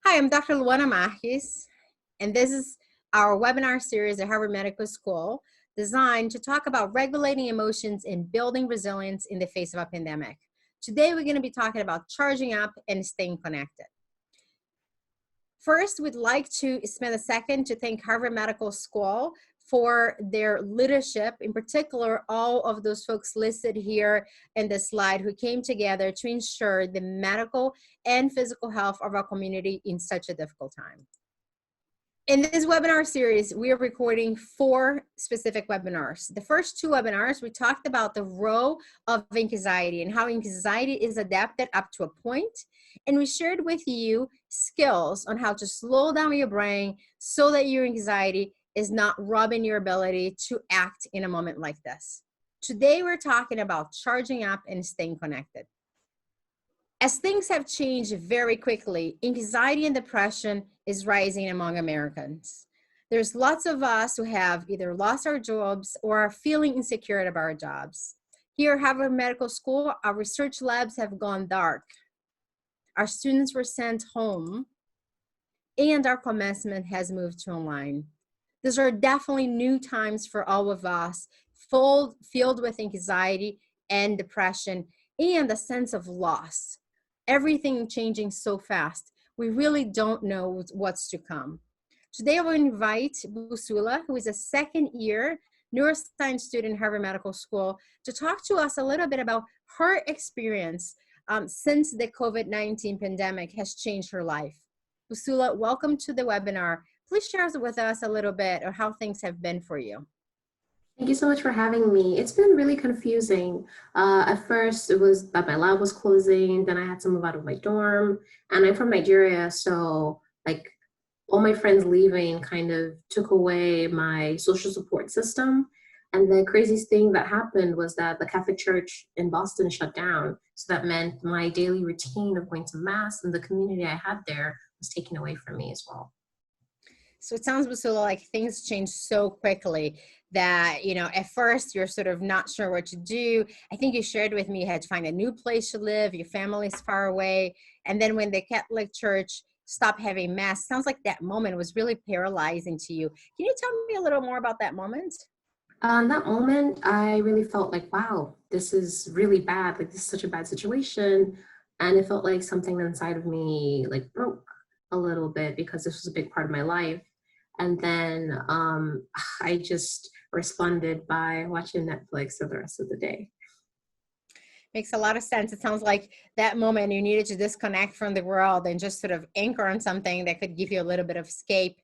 Hi, I'm Dr. Luana Marques, and this is our webinar series at Harvard Medical School designed to talk about regulating emotions and building resilience in the face of a pandemic. Today, we're going to be talking about charging up and staying connected. First, we'd like to spend a second to thank Harvard Medical School for their leadership, in particular, all of those folks listed here in the slide who came together to ensure the medical and physical health of our community in such a difficult time. In this webinar series, we are recording 4 specific webinars. The first 2 webinars, we talked about the role of anxiety and how anxiety is adapted up to a point. And we shared with you skills on how to slow down your brain so that your anxiety is not robbing your ability to act in a moment like this. Today, we're talking about charging up and staying connected. As things have changed very quickly, anxiety and depression is rising among Americans. There's lots of us who have either lost our jobs or are feeling insecure about our jobs. Here at Harvard Medical School, our research labs have gone dark. Our students were sent home, and our commencement has moved to online. These are definitely new times for all of us, filled with anxiety and depression and a sense of loss. Everything changing so fast. We really don't know what's to come. Today, I will invite Busula, who is a second-year neuroscience student at Harvard Medical School, to talk to us a little bit about her experience since the COVID-19 pandemic has changed her life. Busula, welcome to the webinar. Please share with us a little bit of how things have been for you. Thank you so much for having me. It's been really confusing. At first, it was that my lab was closing, then I had to move out of my dorm, and I'm from Nigeria, so like all my friends leaving kind of took away my social support system. And the craziest thing that happened was that the Catholic Church in Boston shut down. So that meant my daily routine of going to Mass and the community I had there was taken away from me as well. So it sounds, Busula, like things change so quickly that, at first you're sort of not sure what to do. I think you shared with me you had to find a new place to live, your family's far away. And then when the Catholic Church stopped having Mass, sounds like that moment was really paralyzing to you. Can you tell me a little more about that moment? That moment, I really felt like, wow, this is really bad. Like, this is such a bad situation. And it felt like something inside of me like broke a little bit because this was a big part of my life. And then I just responded by watching Netflix for the rest of the day. Makes a lot of sense. It sounds like that moment you needed to disconnect from the world and just sort of anchor on something that could give you a little bit of escape.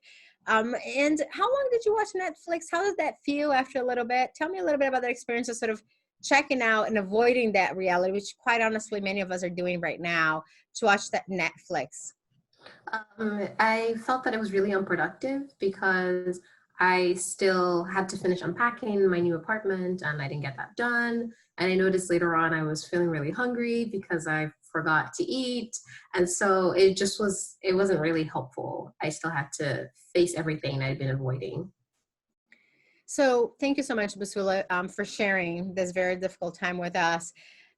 And how long did you watch Netflix? How does that feel after a little bit? Tell me a little bit about that experience of sort of checking out and avoiding that reality, which quite honestly, many of us are doing right now, to watch that Netflix. I felt that it was really unproductive because I still had to finish unpacking my new apartment and I didn't get that done. And I noticed later on I was feeling really hungry because I forgot to eat. And so it wasn't really helpful. I still had to face everything I'd been avoiding. So thank you so much, Basula, for sharing this very difficult time with us.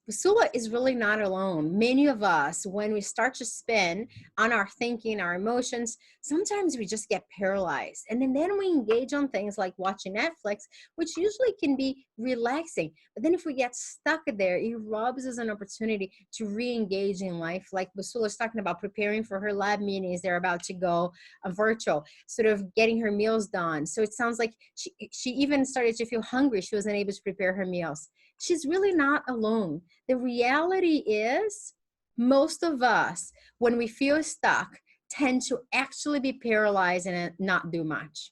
Basula is really not alone. Many of us, when we start to spin on our thinking, our emotions, sometimes we just get paralyzed. And then we engage on things like watching Netflix, which usually can be relaxing. But then if we get stuck there, it robs us an opportunity to re-engage in life. Like Basula is talking about preparing for her lab meetings. They're about to go virtual, sort of getting her meals done. So it sounds like she even started to feel hungry. She wasn't able to prepare her meals. She's really not alone. The reality is most of us, when we feel stuck, tend to actually be paralyzed and not do much.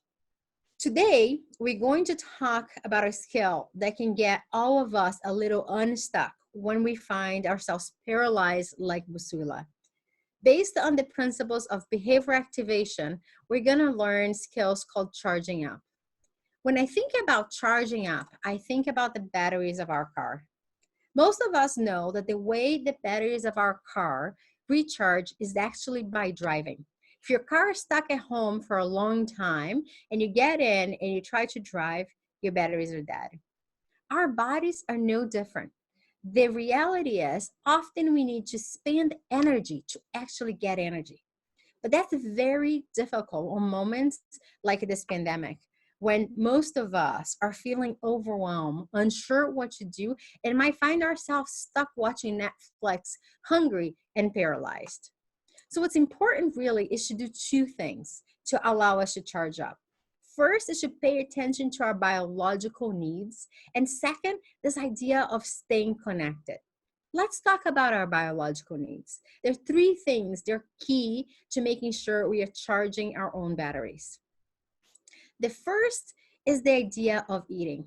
Today, we're going to talk about a skill that can get all of us a little unstuck when we find ourselves paralyzed like Busula. Based on the principles of behavior activation, we're going to learn skills called charging up. When I think about charging up, I think about the batteries of our car. Most of us know that the way the batteries of our car recharge is actually by driving. If your car is stuck at home for a long time and you get in and you try to drive, your batteries are dead. Our bodies are no different. The reality is often we need to spend energy to actually get energy. But that's very difficult on moments like this pandemic, when most of us are feeling overwhelmed, unsure what to do, and might find ourselves stuck watching Netflix, hungry and paralyzed. So what's important really is to do two things to allow us to charge up. First is to pay attention to our biological needs. And second, this idea of staying connected. Let's talk about our biological needs. There are three things, they're key to making sure we are charging our own batteries. The first is the idea of eating.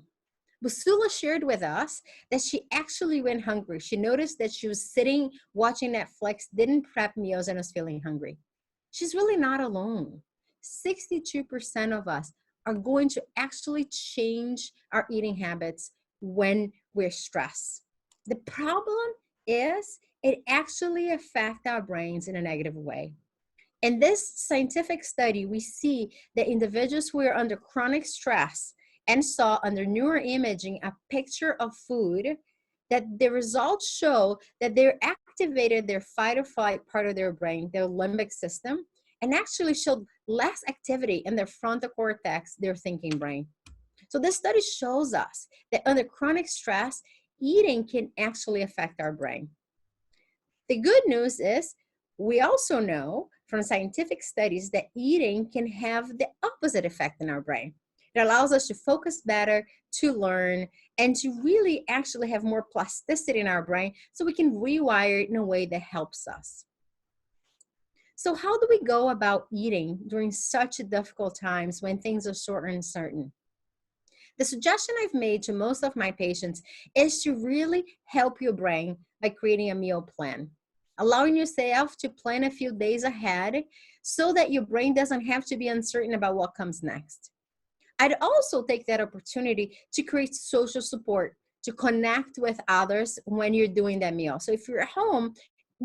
Busula shared with us that she actually went hungry. She noticed that she was sitting watching Netflix, didn't prep meals, and was feeling hungry. She's really not alone. 62% of us are going to actually change our eating habits when we're stressed. The problem is it actually affects our brains in a negative way. In this scientific study, we see that individuals who are under chronic stress and saw under neuroimaging a picture of food, that the results show that they activated their fight or flight part of their brain, their limbic system, and actually showed less activity in their frontal cortex, their thinking brain. So this study shows us that under chronic stress, eating can actually affect our brain. The good news is we also know from scientific studies that eating can have the opposite effect in our brain. It allows us to focus better, to learn, and to really actually have more plasticity in our brain so we can rewire it in a way that helps us. So how do we go about eating during such difficult times when things are so uncertain? The suggestion I've made to most of my patients is to really help your brain by creating a meal plan, allowing yourself to plan a few days ahead so that your brain doesn't have to be uncertain about what comes next. I'd also take that opportunity to create social support, to connect with others when you're doing that meal. So if you're at home,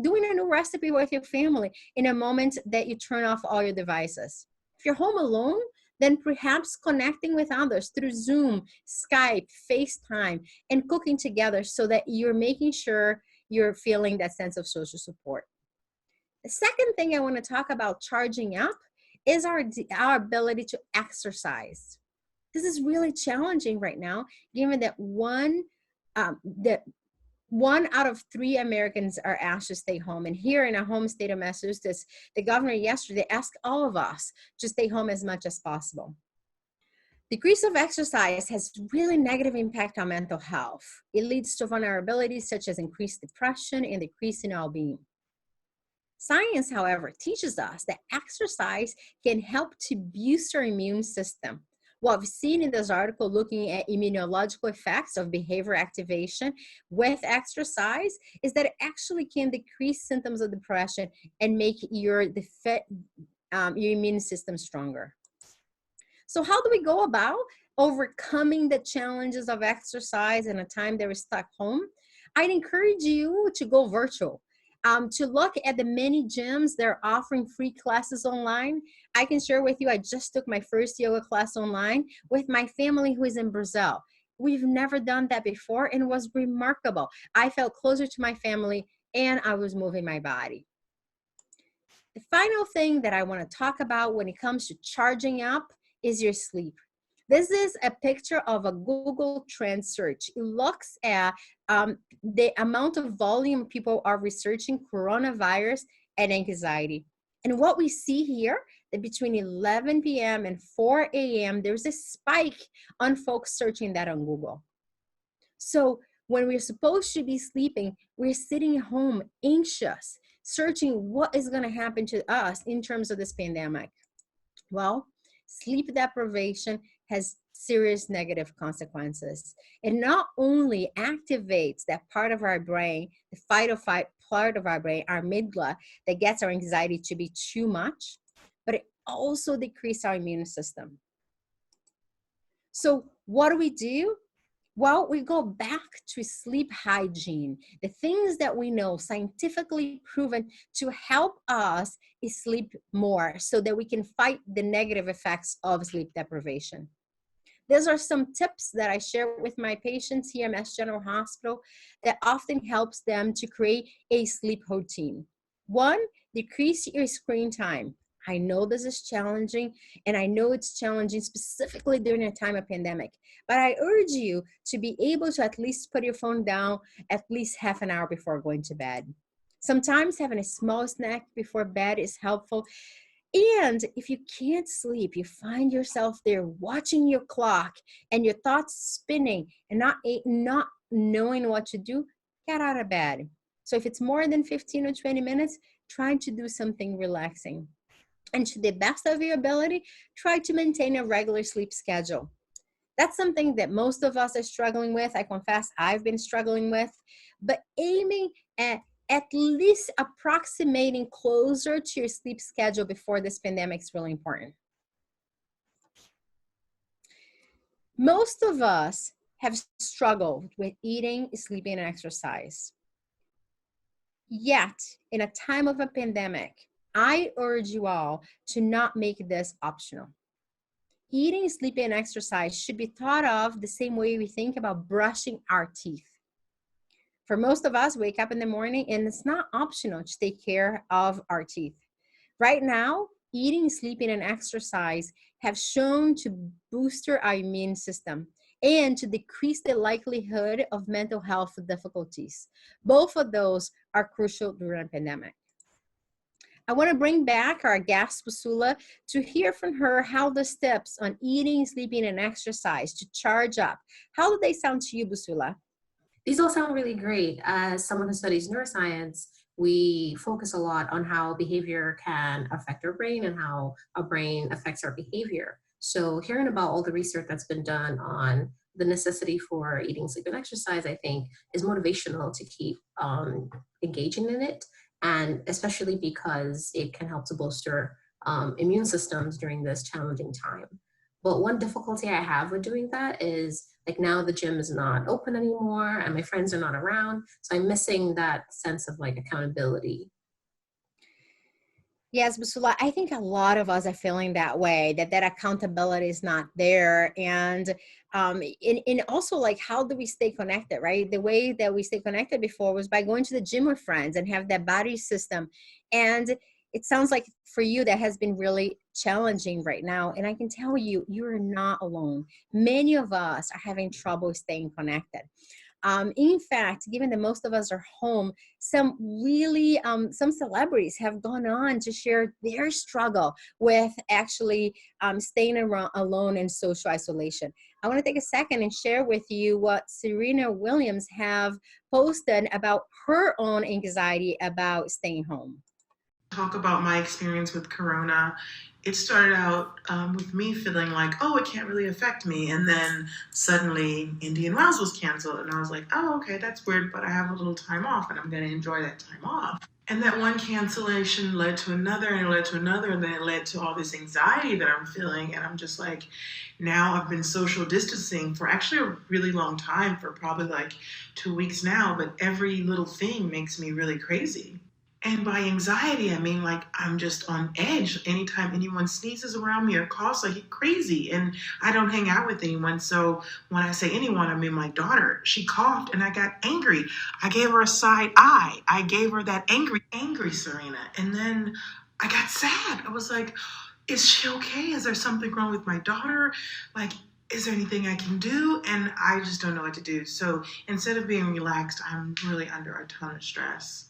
doing a new recipe with your family in a moment that you turn off all your devices. If you're home alone, then perhaps connecting with others through Zoom, Skype, FaceTime, and cooking together so that you're making sure you're feeling that sense of social support. The second thing I want to talk about charging up is our ability to exercise. This is really challenging right now, given that that 1 out of 3 Americans are asked to stay home. And here in our home state of Massachusetts, the governor yesterday asked all of us to stay home as much as possible. Decrease of exercise has really negative impact on mental health. It leads to vulnerabilities such as increased depression and decrease in well-being. Science, however, teaches us that exercise can help to boost our immune system. What we've seen in this article looking at immunological effects of behavior activation with exercise is that it actually can decrease symptoms of depression and make your immune system stronger. So how do we go about overcoming the challenges of exercise in a time that we're stuck home? I'd encourage you to go virtual. To look at the many gyms that are offering free classes online. I can share with you, I just took my first yoga class online with my family who is in Brazil. We've never done that before and it was remarkable. I felt closer to my family and I was moving my body. The final thing that I want to talk about when it comes to charging up is your sleep. This is a picture of a Google Trend search. It looks at the amount of volume people are researching coronavirus and anxiety. And what we see here, that between 11 p.m. and 4 a.m., there's a spike on folks searching that on Google. So when we're supposed to be sleeping, we're sitting home anxious, searching what is going to happen to us in terms of this pandemic. Well, sleep deprivation has serious negative consequences. It not only activates that part of our brain, the fight or flight part of our brain, our amygdala, that gets our anxiety to be too much, but it also decreases our immune system. So what do? Well, we go back to sleep hygiene, the things that we know scientifically proven to help us sleep more so that we can fight the negative effects of sleep deprivation. These are some tips that I share with my patients here at Mass General Hospital that often helps them to create a sleep routine. One decrease your screen time. I know this is challenging, and I know it's challenging specifically during a time of pandemic, but I urge you to be able to at least put your phone down at least half an hour before going to bed. Sometimes having a small snack before bed is helpful. And if you can't sleep, you find yourself there watching your clock and your thoughts spinning and not knowing what to do, get out of bed. So if it's more than 15 or 20 minutes, try to do something relaxing. And to the best of your ability, try to maintain a regular sleep schedule. That's something that most of us are struggling with. I confess I've been struggling with, but aiming at least approximating closer to your sleep schedule before this pandemic is really important. Most of us have struggled with eating, sleeping, and exercise. Yet, in a time of a pandemic, I urge you all to not make this optional. Eating, sleeping, and exercise should be thought of the same way we think about brushing our teeth. For most of us, wake up in the morning and it's not optional to take care of our teeth. Right now, eating, sleeping, and exercise have shown to boost our immune system and to decrease the likelihood of mental health difficulties. Both of those are crucial during a pandemic. I want to bring back our guest, Busula, to hear from her how the steps on eating, sleeping, and exercise to charge up. How do they sound to you, Busula? These all sound really great. As someone who studies neuroscience, we focus a lot on how behavior can affect our brain and how our brain affects our behavior. So hearing about all the research that's been done on the necessity for eating, sleep, and exercise, I think, is motivational to keep engaging in it, and especially because it can help to bolster immune systems during this challenging time. But one difficulty I have with doing that is like now the gym is not open anymore and my friends are not around. So I'm missing that sense of like accountability. Yes, Basula, I think a lot of us are feeling that way, that accountability is not there. And in also like, how do we stay connected, right? The way that we stay connected before was by going to the gym with friends and have that body system. And it sounds like for you, that has been really challenging right now. And I can tell you, you are not alone. Many of us are having trouble staying connected. In fact, given that most of us are home, some celebrities have gone on to share their struggle with actually staying around alone in social isolation. I want to take a second and share with you what Serena Williams have posted about her own anxiety about staying home. Talk about my experience with Corona. It started out with me feeling like, oh, it can't really affect me. And then suddenly Indian Wells was canceled. And I was like, oh, okay, that's weird, but I have a little time off and I'm going to enjoy that time off. And that one cancellation led to another and it led to another. And then it led to all this anxiety that I'm feeling. And I'm just like, now I've been social distancing for actually a really long time, for probably like 2 weeks now. But every little thing makes me really crazy. And by anxiety, I mean like I'm just on edge. Anytime anyone sneezes around me or coughs, I get crazy. And I don't hang out with anyone. So when I say anyone, I mean my daughter. She coughed and I got angry. I gave her a side eye. I gave her that angry Serena. And then I got sad. I was like, is she okay? Is there something wrong with my daughter? Like, is there anything I can do? And I just don't know what to do. So instead of being relaxed, I'm really under a ton of stress.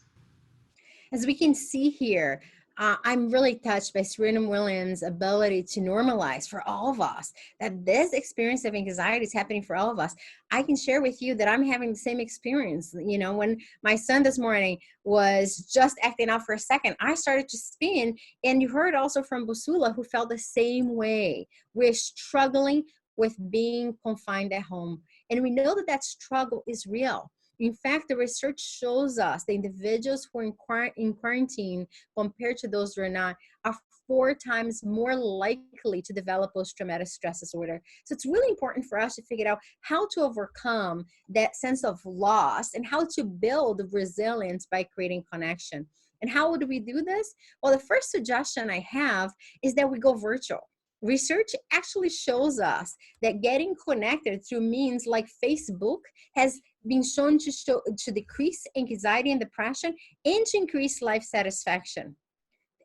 As we can see here, I'm really touched by Serena Williams' ability to normalize for all of us that this experience of anxiety is happening for all of us. I can share with you that I'm having the same experience. You know, when my son this morning was just acting out for a second, I started to spin, and you heard also from Busula, who felt the same way. We're struggling with being confined at home, and we know that that struggle is real. In fact, the research shows us the individuals who are in quarantine compared to those who are not are 4 times more likely to develop post-traumatic stress disorder. So it's really important for us to figure out how to overcome that sense of loss and how to build resilience by creating connection. And how would we do this? Well, the first suggestion I have is that we go virtual. Research actually shows us that getting connected through means like Facebook has been shown to decrease anxiety and depression and to increase life satisfaction.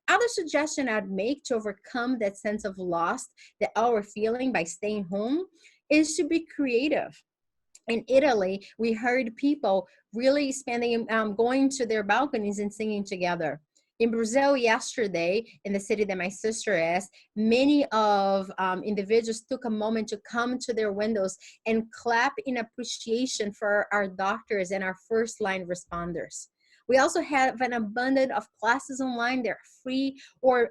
other suggestion I'd make to overcome that sense of loss that all we're feeling by staying home is to be creative. In Italy, we heard people really spending, going to their balconies and singing together. In Brazil yesterday, in the city that my sister is, many of individuals took a moment to come to their windows and clap in appreciation for our doctors and our first line responders. We also have an abundance of classes online. They're free, or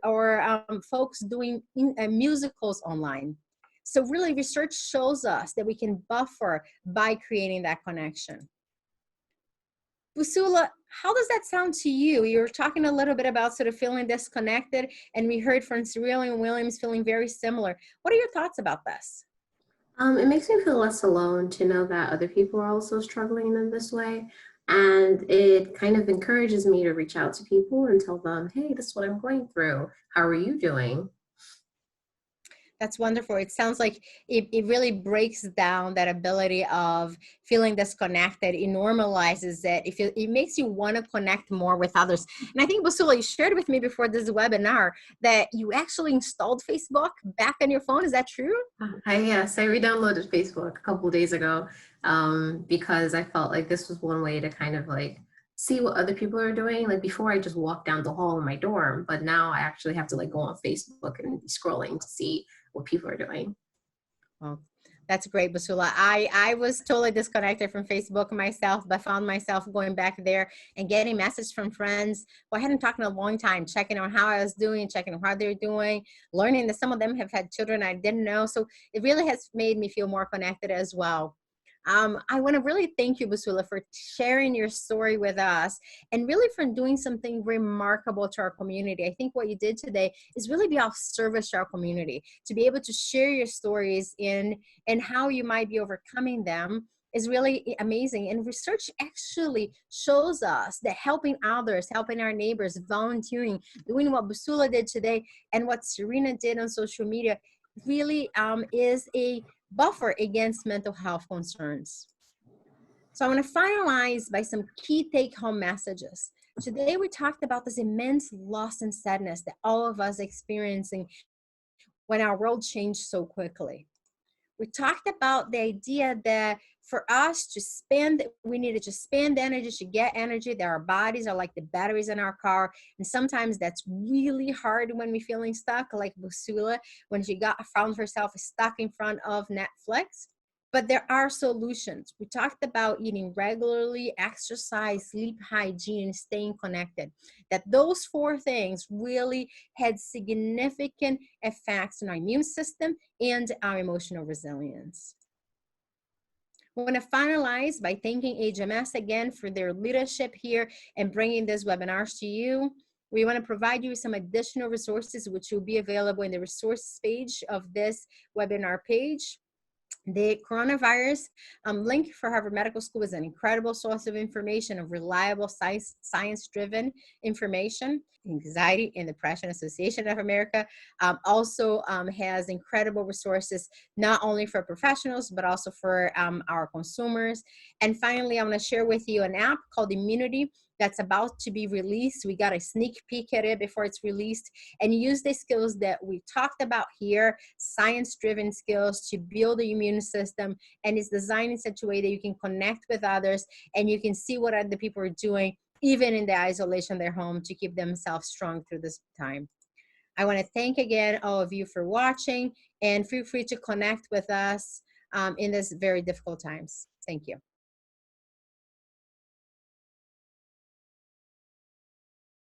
folks doing musicals online. So really, research shows us that we can buffer by creating that connection. Busula, how does that sound to you? You were talking a little bit about sort of feeling disconnected, and we heard from Cyril and Williams feeling very similar. What are your thoughts about this? It makes me feel less alone to know that other people are also struggling in this way. And it kind of encourages me to reach out to people and tell them, hey, this is what I'm going through. How are you doing? That's wonderful. It sounds like it really breaks down that ability of feeling disconnected. It normalizes it. It makes you want to connect more with others. And I think, Basula, you shared with me before this webinar that you actually installed Facebook back on your phone. Is that true? Yes, I re-downloaded Facebook a couple of days ago because I felt like this was one way to kind of like see what other people are doing. Like before, I just walked down the hall in my dorm, but now I actually have to like go on Facebook and be scrolling to see what people are doing. Well, that's great, Basula. I was totally disconnected from Facebook myself, but found myself going back there and getting messages from friends who I hadn't talked in a long time, checking on how I was doing, checking on how they're doing, learning that some of them have had children I didn't know. So it really has made me feel more connected as well. I want to really thank you, Basula, for sharing your story with us and really for doing something remarkable to our community. I think what you did today is really be of service to our community, to be able to share your stories in and how you might be overcoming them is really amazing. And research actually shows us that helping others, helping our neighbors, volunteering, doing what Basula did today and what Serena did on social media really is a buffer against mental health concerns. So I want to finalize by some key take-home messages. Today we talked about this immense loss and sadness that all of us experiencing when our world changed so quickly. We talked about the idea that for us to spend, we needed to spend energy to get energy, that our bodies are like the batteries in our car. And sometimes that's really hard when we're feeling stuck, like Busula, when she found herself stuck in front of Netflix. But there are solutions. We talked about eating regularly, exercise, sleep hygiene, staying connected. That those 4 things really had significant effects on our immune system and our emotional resilience. I want to finalize by thanking HMS again for their leadership here and bringing these webinars to you. We want to provide you with some additional resources which will be available in the resources page of this webinar page. The coronavirus link for Harvard Medical School is an incredible source of information, of reliable science-driven information. Anxiety and Depression Association of America also has incredible resources, not only for professionals, but also for our consumers. And finally, I want to share with you an app called Immunity that's about to be released. We got a sneak peek at it before it's released, and use the skills that we talked about here, science-driven skills to build the immune system, and it's designed in such a way that you can connect with others and you can see what other people are doing, even in the isolation of their home, to keep themselves strong through this time. I want to thank again all of you for watching, and feel free to connect with us in this very difficult times. Thank you.